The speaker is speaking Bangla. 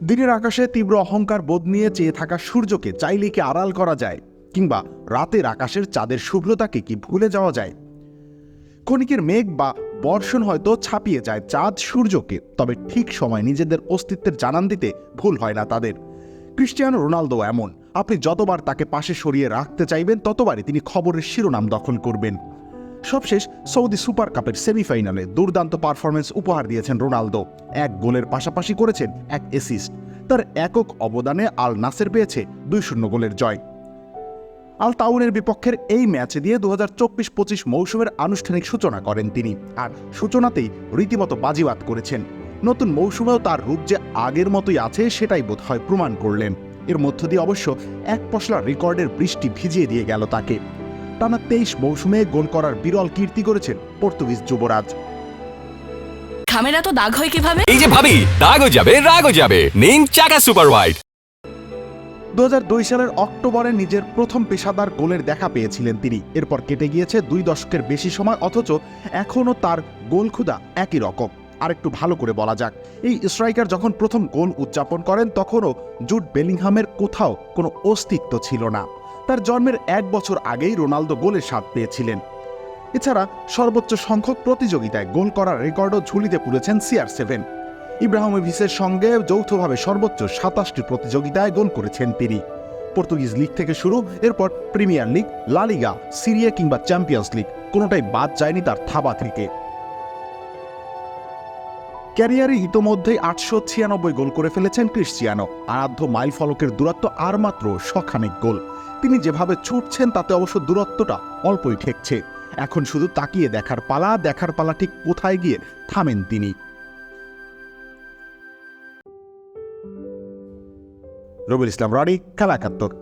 দিনের আকাশে তীব্র অহংকার বোধ নিয়ে চেয়ে থাকা সূর্যকে চাইলে কি আড়াল করা যায়, কিংবা রাতের আকাশের চাঁদের শুভ্রতাকে কি ভুলে যাওয়া যায়? ক্ষণিকের মেঘ বা বর্ষণ হয়তো ছাপিয়ে যায় চাঁদ সূর্যকে, তবে ঠিক সময় নিজেদের অস্তিত্বের জানান দিতে ভুল হয় না তাদের। ক্রিস্টিয়ানো রোনালদো এমন, আপনি যতবার তাকে পাশে সরিয়ে রাখতে চাইবেন ততবারই তিনি খবরের শিরোনাম দখল করবেন। সবশেষ সৌদি সুপার কাপের সেমিফাইনালে দুর্দান্ত পারফরমেন্স উপহার দিয়েছেন রোনালদো। এক গোলের পাশাপাশি করেছেন এক অ্যাসিস্ট। তার একক অবদানে আল নাসের পেয়েছে 2-0 গোলের জয়। আল তাউনের বিপক্ষের এই ম্যাচে দিয়ে 2024-25 মৌসুমের আনুষ্ঠানিক সূচনা করেন তিনি, আর সূচনাতেই রীতিমতো বাজিবাদ করেছেন। নতুন মৌসুমেও তার রূপ যে আগের মতোই আছে সেটাই বোধহয় প্রমাণ করলেন। এর মধ্য দিয়ে অবশ্য এক পশলা রেকর্ডের বৃষ্টি ভিজিয়ে দিয়ে গেল তাকে। টানা 23 মৌসুমে গোল করার বিরল কীর্তি করেছেন পর্তুগিজ যুবরাজ। খামের এত দাগ হয় কিভাবে? এই যে ভাবি, দাগও যাবে রাগও যাবে, নিন চাকা সুপার হোয়াইট। 2002 সালের অক্টোবরে নিজের প্রথম পেশাদার গোলের দেখা পেয়েছিলেন তিনি। এরপর কেটে গিয়েছে 2 দশকের বেশি সময়, অথচ এখনও তার গোল ক্ষুধা একই রকম। আরেকটু ভালো করে বলা যাক, এই স্ট্রাইকার যখন প্রথম গোল উদযাপন করেন তখনও জুড বেলিংহামের কোথাও কোনো অস্তিত্ব ছিল না। তার জন্মের 1 বছর আগেই রোনালদো গোলের স্বাদ পেয়েছিলেন। এছাড়া সর্বোচ্চ সংখ্যক প্রতিযোগিতায় গোল করার রেকর্ডও ঝুলিতে পুরেছেন CR7। ইব্রাহিমোভিচের সঙ্গে যৌথভাবে সর্বোচ্চ 27টি প্রতিযোগিতায় গোল করেছেন তিনি। পর্তুগিজ লিগ থেকে শুরু, এরপর প্রিমিয়ার লিগ, লা লিগা, সিরিয়া কিংবা চ্যাম্পিয়ন্স লিগ, কোনোটাই বাদ যায়নি তার থাবা থেকে। ক্যারিয়ারে ইতোমধ্যেই 896 গোল করে ফেলেছেন ক্রিস্টিয়ানো। আরাধ্য মাইল ফলকের দূরত্ব আর মাত্র শখানেক গোল। তিনি যেভাবে ছুটছেন তাতে অবশ্য দূরত্বটা অল্পই ঠেকছে। এখন শুধু তাকিয়ে দেখার পালা ঠিক কোথায় গিয়ে থামেন তিনি। রবিউল ইসলাম রনি, খেলা 71।